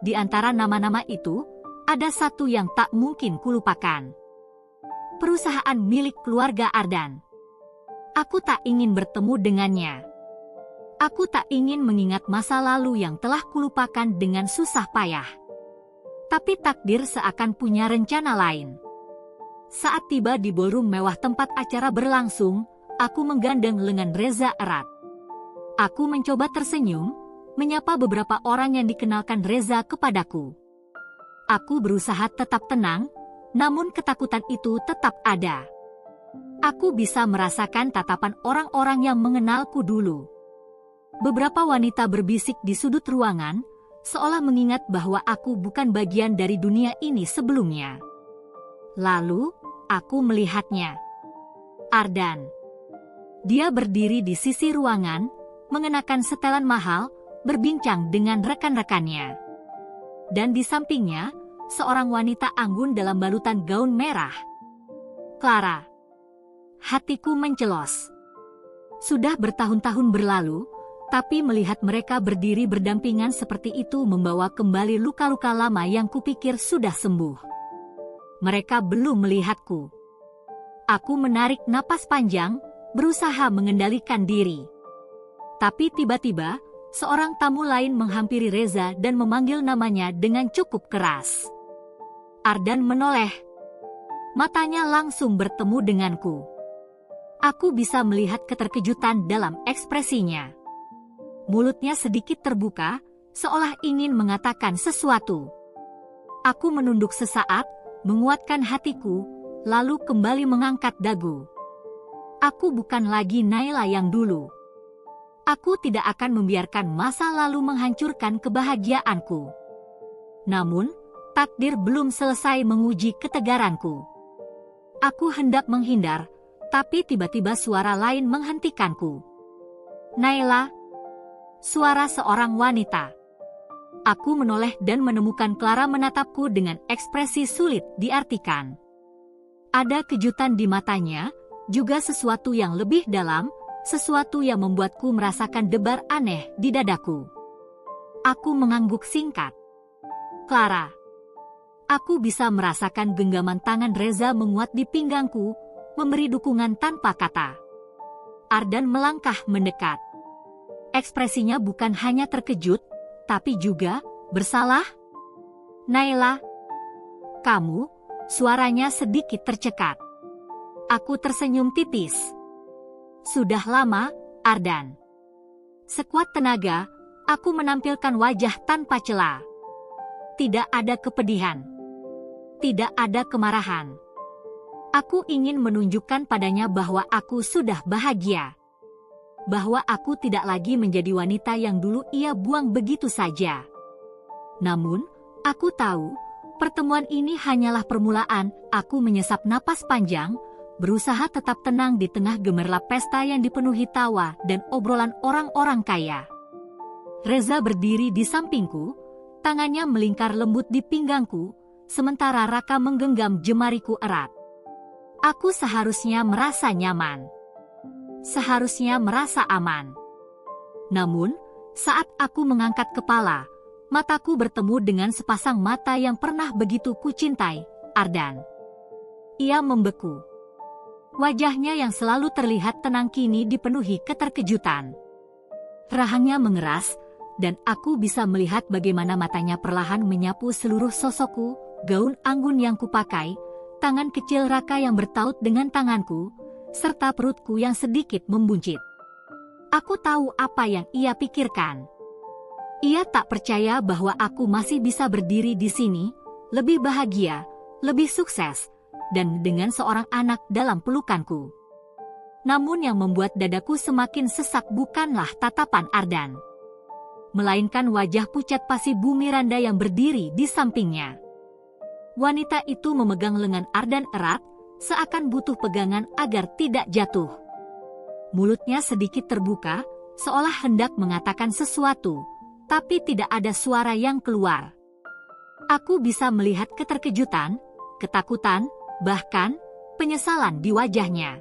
Di antara nama-nama itu, ada satu yang tak mungkin kulupakan. Perusahaan milik keluarga Ardan. Aku tak ingin bertemu dengannya. Aku tak ingin mengingat masa lalu yang telah kulupakan dengan susah payah. Tapi takdir seakan punya rencana lain. Saat tiba di ballroom mewah tempat acara berlangsung, aku menggandeng lengan Reza erat. Aku mencoba tersenyum, menyapa beberapa orang yang dikenalkan Reza kepadaku. Aku berusaha tetap tenang, namun ketakutan itu tetap ada. Aku bisa merasakan tatapan orang-orang yang mengenalku dulu. Beberapa wanita berbisik di sudut ruangan, seolah mengingat bahwa aku bukan bagian dari dunia ini sebelumnya. Lalu, aku melihatnya. Ardan. Dia berdiri di sisi ruangan, mengenakan setelan mahal, berbincang dengan rekan-rekannya. Dan di sampingnya, seorang wanita anggun dalam balutan gaun merah. Clara. Hatiku mencelos. Sudah bertahun-tahun berlalu, tapi melihat mereka berdiri berdampingan seperti itu membawa kembali luka-luka lama yang kupikir sudah sembuh. Mereka belum melihatku. Aku menarik napas panjang, berusaha mengendalikan diri. Tapi tiba-tiba, seorang tamu lain menghampiri Reza dan memanggil namanya dengan cukup keras. Ardan menoleh. Matanya langsung bertemu denganku. Aku bisa melihat keterkejutan dalam ekspresinya. Mulutnya sedikit terbuka, seolah ingin mengatakan sesuatu. Aku menunduk sesaat, menguatkan hatiku, lalu kembali mengangkat dagu. Aku bukan lagi Naila yang dulu. Aku tidak akan membiarkan masa lalu menghancurkan kebahagiaanku. Namun, takdir belum selesai menguji ketegaranku. Aku hendak menghindar, tapi tiba-tiba suara lain menghentikanku. Naila. Suara seorang wanita. Aku menoleh dan menemukan Clara menatapku dengan ekspresi sulit diartikan. Ada kejutan di matanya, juga sesuatu yang lebih dalam, sesuatu yang membuatku merasakan debar aneh di dadaku. Aku mengangguk singkat. Clara. Aku bisa merasakan genggaman tangan Reza menguat di pinggangku, memberi dukungan tanpa kata. Ardan melangkah mendekat. Ekspresinya bukan hanya terkejut, tapi juga bersalah. Naila. Kamu, suaranya sedikit tercekat. Aku tersenyum tipis. Sudah lama, Ardan. Sekuat tenaga, aku menampilkan wajah tanpa celah. Tidak ada kepedihan. Tidak ada kemarahan. Aku ingin menunjukkan padanya bahwa aku sudah bahagia. Bahwa aku tidak lagi menjadi wanita yang dulu ia buang begitu saja. Namun, aku tahu, pertemuan ini hanyalah permulaan. Aku menyesap napas panjang, berusaha tetap tenang di tengah gemerlap pesta yang dipenuhi tawa dan obrolan orang-orang kaya. Reza berdiri di sampingku, tangannya melingkar lembut di pinggangku, sementara Raka menggenggam jemariku erat. Aku seharusnya merasa nyaman. Seharusnya merasa aman. Namun, saat aku mengangkat kepala, mataku bertemu dengan sepasang mata yang pernah begitu kucintai, Ardan. Ia membeku. Wajahnya yang selalu terlihat tenang kini dipenuhi keterkejutan. Rahangnya mengeras, dan aku bisa melihat bagaimana matanya perlahan menyapu seluruh sosokku, gaun anggun yang kupakai, tangan kecil Raka yang bertaut dengan tanganku, serta perutku yang sedikit membuncit. Aku tahu apa yang ia pikirkan. Ia tak percaya bahwa aku masih bisa berdiri di sini, lebih bahagia, lebih sukses, dan dengan seorang anak dalam pelukanku. Namun yang membuat dadaku semakin sesak bukanlah tatapan Ardan, melainkan wajah pucat pasi Bu Miranda yang berdiri di sampingnya. Wanita itu memegang lengan Ardan erat, seakan butuh pegangan agar tidak jatuh. Mulutnya sedikit terbuka, seolah hendak mengatakan sesuatu, tapi tidak ada suara yang keluar. Aku bisa melihat keterkejutan, ketakutan, bahkan penyesalan di wajahnya.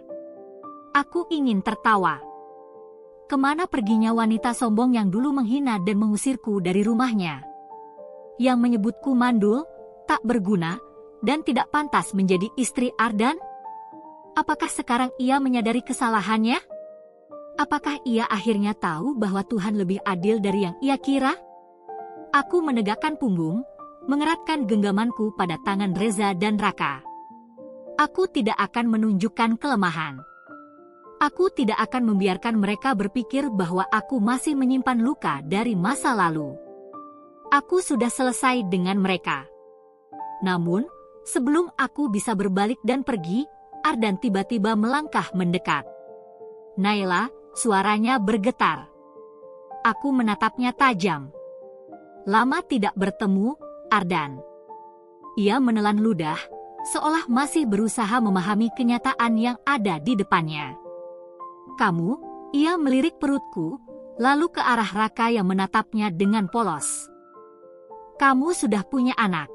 Aku ingin tertawa. Kemana perginya wanita sombong yang dulu menghina dan mengusirku dari rumahnya? Yang menyebutku mandul, tak berguna, dan tidak pantas menjadi istri Ardan? Apakah sekarang ia menyadari kesalahannya? Apakah ia akhirnya tahu bahwa Tuhan lebih adil dari yang ia kira? Aku menegakkan punggung, mengeratkan genggamanku pada tangan Reza dan Raka. Aku tidak akan menunjukkan kelemahan. Aku tidak akan membiarkan mereka berpikir bahwa aku masih menyimpan luka dari masa lalu. Aku sudah selesai dengan mereka. Namun, sebelum aku bisa berbalik dan pergi, Ardan tiba-tiba melangkah mendekat. Naila, suaranya bergetar. Aku menatapnya tajam. Lama tidak bertemu, Ardan. Ia menelan ludah, seolah masih berusaha memahami kenyataan yang ada di depannya. Kamu, ia melirik perutku, lalu ke arah Raka yang menatapnya dengan polos. Kamu sudah punya anak.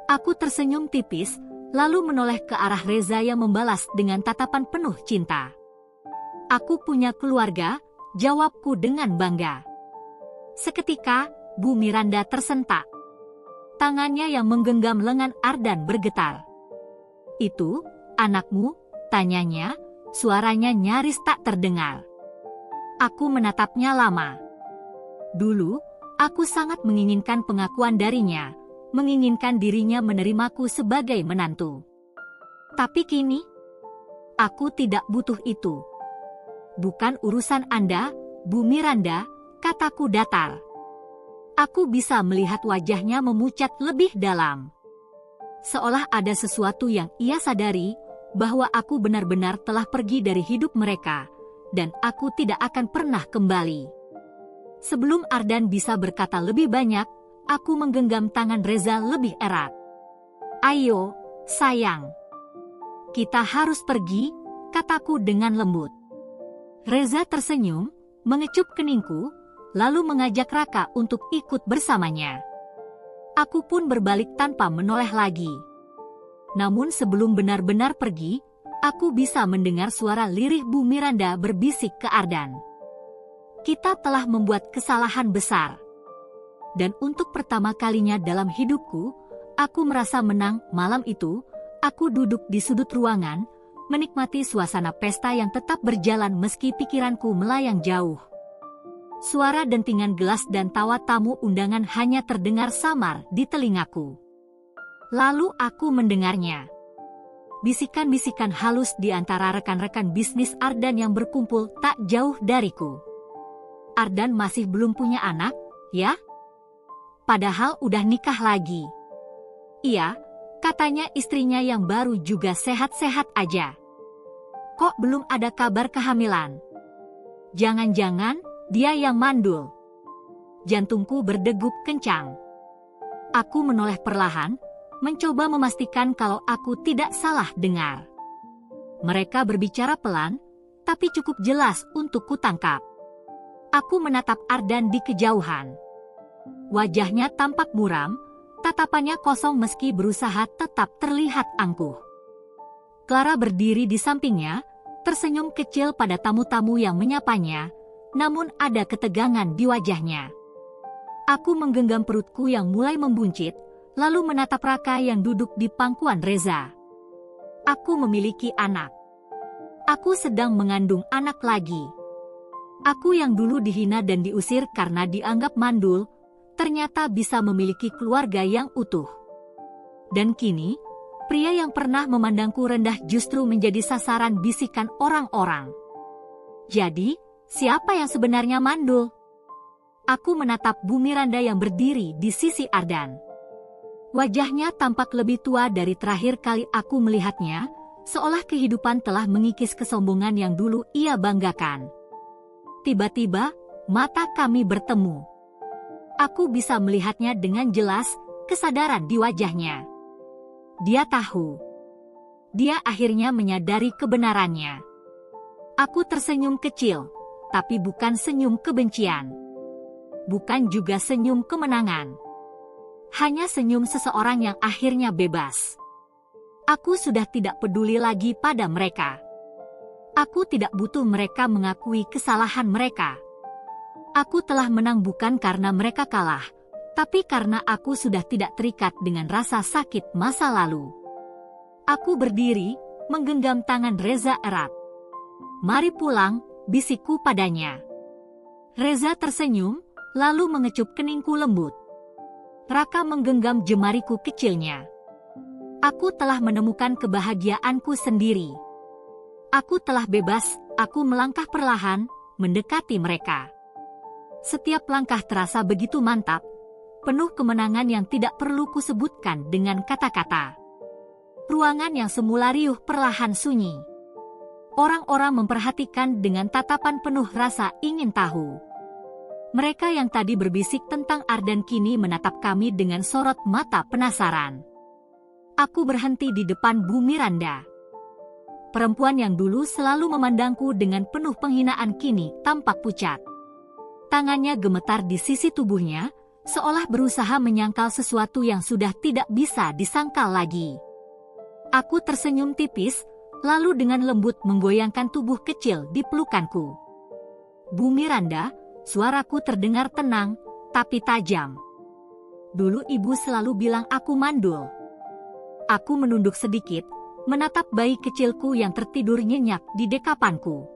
Aku tersenyum tipis, lalu menoleh ke arah Reza yang membalas dengan tatapan penuh cinta. Aku punya keluarga, jawabku dengan bangga. Seketika, Bu Miranda tersentak. Tangannya yang menggenggam lengan Ardan bergetar. Itu, anakmu? Tanyanya, suaranya nyaris tak terdengar. Aku menatapnya lama. Dulu, aku sangat menginginkan pengakuan darinya, menginginkan dirinya menerimaku sebagai menantu. Tapi kini, aku tidak butuh itu. Bukan urusan Anda, Bu Miranda, kataku datar. Aku bisa melihat wajahnya memucat lebih dalam. Seolah ada sesuatu yang ia sadari, bahwa aku benar-benar telah pergi dari hidup mereka, dan aku tidak akan pernah kembali. Sebelum Ardan bisa berkata lebih banyak, aku menggenggam tangan Reza lebih erat. Ayo, sayang. Kita harus pergi, kataku dengan lembut. Reza tersenyum, mengecup keningku, lalu mengajak Raka untuk ikut bersamanya. Aku pun berbalik tanpa menoleh lagi. Namun sebelum benar-benar pergi, aku bisa mendengar suara lirih Bu Miranda berbisik ke Ardan. Kita telah membuat kesalahan besar. Dan untuk pertama kalinya dalam hidupku, aku merasa menang. Malam itu, aku duduk di sudut ruangan, menikmati suasana pesta yang tetap berjalan meski pikiranku melayang jauh. Suara dentingan gelas dan tawa tamu undangan hanya terdengar samar di telingaku. Lalu aku mendengarnya. Bisikan-bisikan halus di antara rekan-rekan bisnis Ardan yang berkumpul tak jauh dariku. Ardan masih belum punya anak, ya? Padahal udah nikah lagi. Iya, katanya istrinya yang baru juga sehat-sehat aja. Kok belum ada kabar kehamilan? Jangan-jangan dia yang mandul. Jantungku berdegup kencang. Aku menoleh perlahan, mencoba memastikan kalau aku tidak salah dengar. Mereka berbicara pelan, tapi cukup jelas untuk kutangkap. Aku menatap Ardan di kejauhan. Wajahnya tampak muram, tatapannya kosong meski berusaha tetap terlihat angkuh. Clara berdiri di sampingnya, tersenyum kecil pada tamu-tamu yang menyapanya, namun ada ketegangan di wajahnya. Aku menggenggam perutku yang mulai membuncit, lalu menatap Raka yang duduk di pangkuan Reza. Aku memiliki anak. Aku sedang mengandung anak lagi. Aku yang dulu dihina dan diusir karena dianggap mandul, ternyata bisa memiliki keluarga yang utuh. Dan kini, pria yang pernah memandangku rendah justru menjadi sasaran bisikan orang-orang. Jadi, siapa yang sebenarnya mandul? Aku menatap Bu Miranda yang berdiri di sisi Ardan. Wajahnya tampak lebih tua dari terakhir kali aku melihatnya, seolah kehidupan telah mengikis kesombongan yang dulu ia banggakan. Tiba-tiba, mata kami bertemu. Aku bisa melihatnya dengan jelas, kesadaran di wajahnya. Dia tahu. Dia akhirnya menyadari kebenarannya. Aku tersenyum kecil, tapi bukan senyum kebencian. Bukan juga senyum kemenangan. Hanya senyum seseorang yang akhirnya bebas. Aku sudah tidak peduli lagi pada mereka. Aku tidak butuh mereka mengakui kesalahan mereka. Aku telah menang bukan karena mereka kalah, tapi karena aku sudah tidak terikat dengan rasa sakit masa lalu. Aku berdiri, menggenggam tangan Reza erat. Mari pulang, bisikku padanya. Reza tersenyum, lalu mengecup keningku lembut. Raka menggenggam jemariku kecilnya. Aku telah menemukan kebahagiaanku sendiri. Aku telah bebas, aku melangkah perlahan, mendekati mereka. Setiap langkah terasa begitu mantap, penuh kemenangan yang tidak perlu kusebutkan dengan kata-kata. Ruangan yang semula riuh perlahan sunyi. Orang-orang memperhatikan dengan tatapan penuh rasa ingin tahu. Mereka yang tadi berbisik tentang Ardan kini menatap kami dengan sorot mata penasaran. Aku berhenti di depan Bu Miranda. Perempuan yang dulu selalu memandangku dengan penuh penghinaan kini tampak pucat. Tangannya gemetar di sisi tubuhnya, seolah berusaha menyangkal sesuatu yang sudah tidak bisa disangkal lagi. Aku tersenyum tipis, lalu dengan lembut menggoyangkan tubuh kecil di pelukanku. Bu Miranda, suaraku terdengar tenang, tapi tajam. Dulu ibu selalu bilang aku mandul. Aku menunduk sedikit, menatap bayi kecilku yang tertidur nyenyak di dekapanku.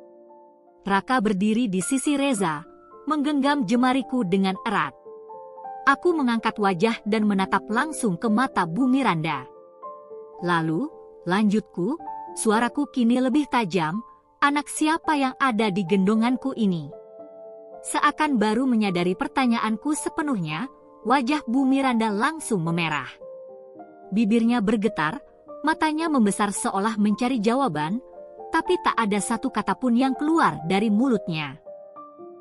Raka berdiri di sisi Reza, menggenggam jemariku dengan erat. Aku mengangkat wajah dan menatap langsung ke mata Bu Miranda. Lalu, lanjutku, suaraku kini lebih tajam, anak siapa yang ada di gendonganku ini? Seakan baru menyadari pertanyaanku sepenuhnya, wajah Bu Miranda langsung memerah. Bibirnya bergetar, matanya membesar seolah mencari jawaban, tapi tak ada satu kata pun yang keluar dari mulutnya.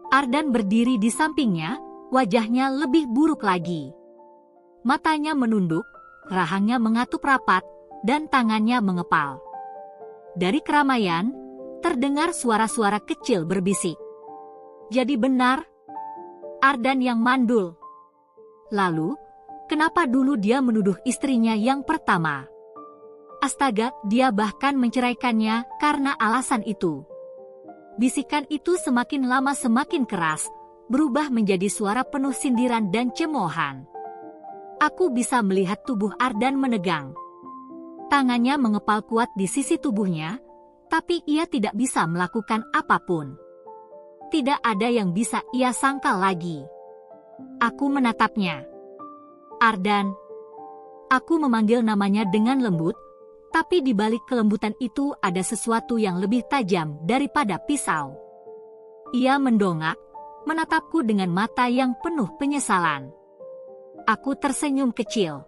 Ardan berdiri di sampingnya, wajahnya lebih buruk lagi. Matanya menunduk, rahangnya mengatup rapat, dan tangannya mengepal. Dari keramaian, terdengar suara-suara kecil berbisik. Jadi benar, Ardan yang mandul. Lalu, kenapa dulu dia menuduh istrinya yang pertama? Astaga, dia bahkan menceraikannya karena alasan itu. Bisikan itu semakin lama semakin keras, berubah menjadi suara penuh sindiran dan cemoohan. Aku bisa melihat tubuh Ardan menegang. Tangannya mengepal kuat di sisi tubuhnya, tapi ia tidak bisa melakukan apapun. Tidak ada yang bisa ia sangkal lagi. Aku menatapnya. Ardan. Aku memanggil namanya dengan lembut, tapi di balik kelembutan itu ada sesuatu yang lebih tajam daripada pisau. Ia mendongak, menatapku dengan mata yang penuh penyesalan. Aku tersenyum kecil.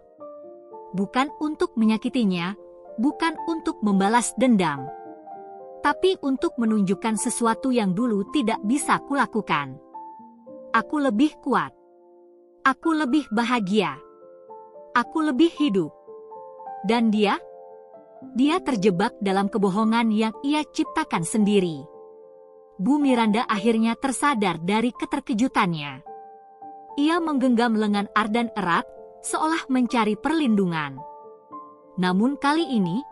Bukan untuk menyakitinya, bukan untuk membalas dendam, tapi untuk menunjukkan sesuatu yang dulu tidak bisa kulakukan. Aku lebih kuat. Aku lebih bahagia. Aku lebih hidup. Dan dia? Dia terjebak dalam kebohongan yang ia ciptakan sendiri. Bu Miranda akhirnya tersadar dari keterkejutannya. Ia menggenggam lengan Ardan erat, seolah mencari perlindungan. Namun kali ini,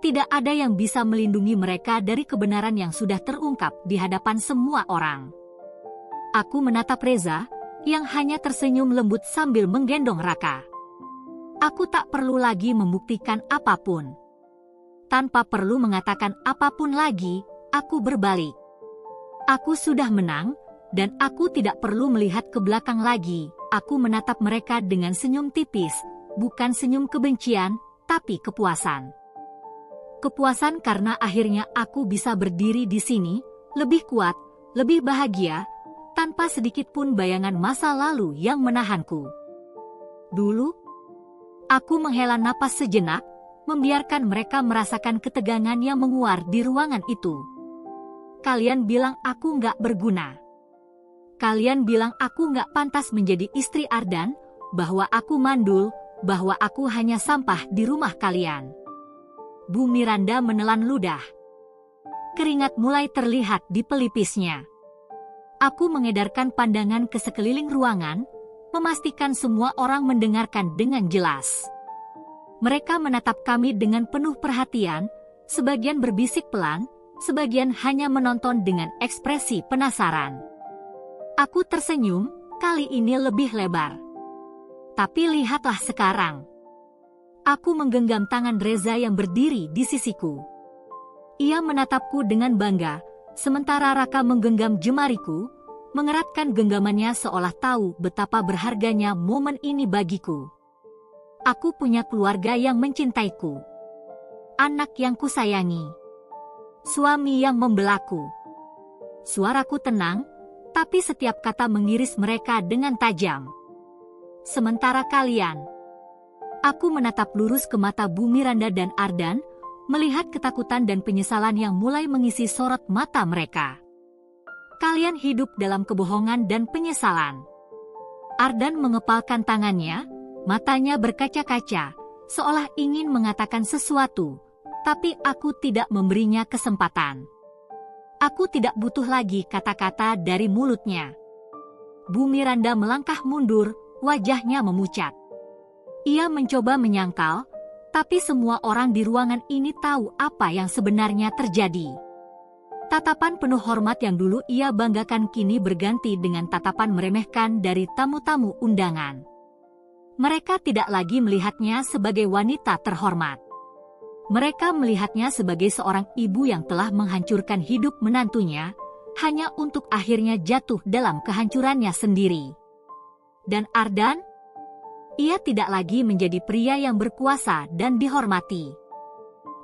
tidak ada yang bisa melindungi mereka dari kebenaran yang sudah terungkap di hadapan semua orang. Aku menatap Reza, yang hanya tersenyum lembut sambil menggendong Raka. Aku tak perlu lagi membuktikan apapun. Tanpa perlu mengatakan apapun lagi, aku berbalik. Aku sudah menang, dan aku tidak perlu melihat ke belakang lagi. Aku menatap mereka dengan senyum tipis, bukan senyum kebencian, tapi kepuasan. Kepuasan karena akhirnya aku bisa berdiri di sini, lebih kuat, lebih bahagia, tanpa sedikit pun bayangan masa lalu yang menahanku. Dulu, aku menghela napas sejenak, membiarkan mereka merasakan ketegangan yang menguar di ruangan itu. Kalian bilang aku nggak berguna. Kalian bilang aku nggak pantas menjadi istri Ardan, bahwa aku mandul, bahwa aku hanya sampah di rumah kalian. Bu Miranda menelan ludah. Keringat mulai terlihat di pelipisnya. Aku mengedarkan pandangan ke sekeliling ruangan, memastikan semua orang mendengarkan dengan jelas. Mereka menatap kami dengan penuh perhatian, sebagian berbisik pelan, sebagian hanya menonton dengan ekspresi penasaran. Aku tersenyum, kali ini lebih lebar. Tapi lihatlah sekarang. Aku menggenggam tangan Reza yang berdiri di sisiku. Ia menatapku dengan bangga, Sementara Raka menggenggam jemariku, mengeratkan genggamannya seolah tahu betapa berharganya momen ini bagiku. Aku punya keluarga yang mencintaiku, anak yang kusayangi, suami yang membelaku. Suaraku tenang, tapi setiap kata mengiris mereka dengan tajam. Sementara kalian, aku menatap lurus ke mata Bu Miranda dan Ardan, melihat ketakutan dan penyesalan yang mulai mengisi sorot mata mereka. Kalian hidup dalam kebohongan dan penyesalan. Ardan mengepalkan tangannya, matanya berkaca-kaca, seolah ingin mengatakan sesuatu, tapi aku tidak memberinya kesempatan. Aku tidak butuh lagi kata-kata dari mulutnya. Bu Miranda melangkah mundur, wajahnya memucat. Ia mencoba menyangkal, tapi semua orang di ruangan ini tahu apa yang sebenarnya terjadi. Tatapan penuh hormat yang dulu ia banggakan kini berganti dengan tatapan meremehkan dari tamu-tamu undangan. Mereka tidak lagi melihatnya sebagai wanita terhormat. Mereka melihatnya sebagai seorang ibu yang telah menghancurkan hidup menantunya, hanya untuk akhirnya jatuh dalam kehancurannya sendiri. Dan Ardan? Ia tidak lagi menjadi pria yang berkuasa dan dihormati.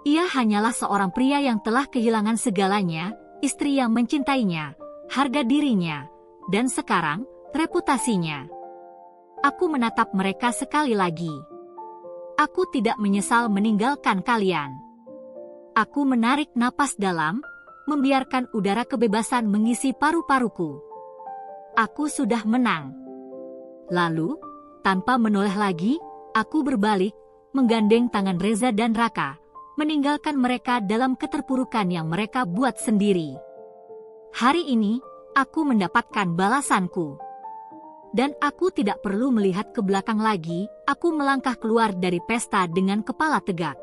Ia hanyalah seorang pria yang telah kehilangan segalanya, istri yang mencintainya, harga dirinya, dan sekarang, reputasinya. Aku menatap mereka sekali lagi. Aku tidak menyesal meninggalkan kalian. Aku menarik napas dalam, membiarkan udara kebebasan mengisi paru-paruku. Aku sudah menang. Lalu, tanpa menoleh lagi, aku berbalik, menggandeng tangan Reza dan Raka, meninggalkan mereka dalam keterpurukan yang mereka buat sendiri. Hari ini, aku mendapatkan balasanku. Dan aku tidak perlu melihat ke belakang lagi, aku melangkah keluar dari pesta dengan kepala tegak.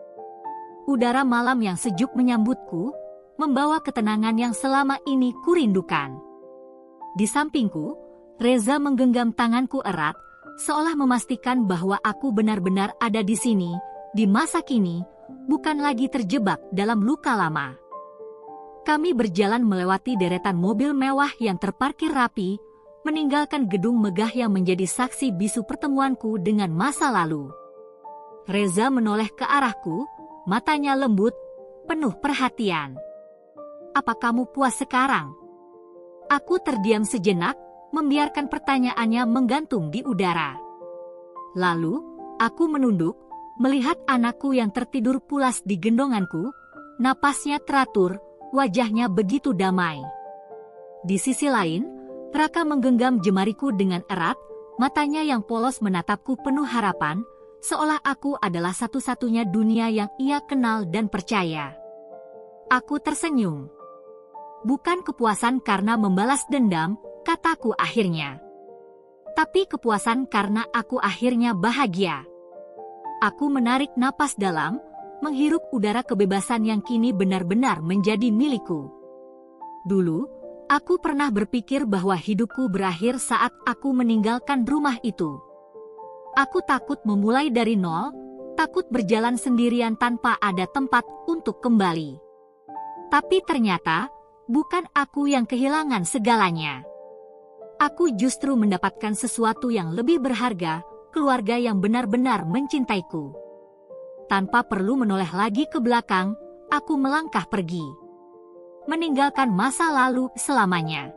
Udara malam yang sejuk menyambutku, membawa ketenangan yang selama ini kurindukan. Di sampingku, Reza menggenggam tanganku erat, seolah memastikan bahwa aku benar-benar ada di sini, di masa kini, bukan lagi terjebak dalam luka lama. Kami berjalan melewati deretan mobil mewah yang terparkir rapi, meninggalkan gedung megah yang menjadi saksi bisu pertemuanku dengan masa lalu. Reza menoleh ke arahku, matanya lembut, penuh perhatian. Apa kamu puas sekarang? Aku terdiam sejenak, membiarkan pertanyaannya menggantung di udara. Lalu, aku menunduk, melihat anakku yang tertidur pulas di gendonganku, napasnya teratur, wajahnya begitu damai. Di sisi lain, Raka menggenggam jemariku dengan erat, matanya yang polos menatapku penuh harapan, seolah aku adalah satu-satunya dunia yang ia kenal dan percaya. Aku tersenyum. Bukan kepuasan karena membalas dendam, kataku akhirnya. Tapi kepuasan karena aku akhirnya bahagia. Aku menarik napas dalam, menghirup udara kebebasan yang kini benar-benar menjadi milikku. Dulu, aku pernah berpikir bahwa hidupku berakhir saat aku meninggalkan rumah itu. Aku takut memulai dari nol, takut berjalan sendirian tanpa ada tempat untuk kembali. Tapi ternyata, bukan aku yang kehilangan segalanya. Aku justru mendapatkan sesuatu yang lebih berharga, keluarga yang benar-benar mencintaiku. Tanpa perlu menoleh lagi ke belakang, aku melangkah pergi, meninggalkan masa lalu selamanya.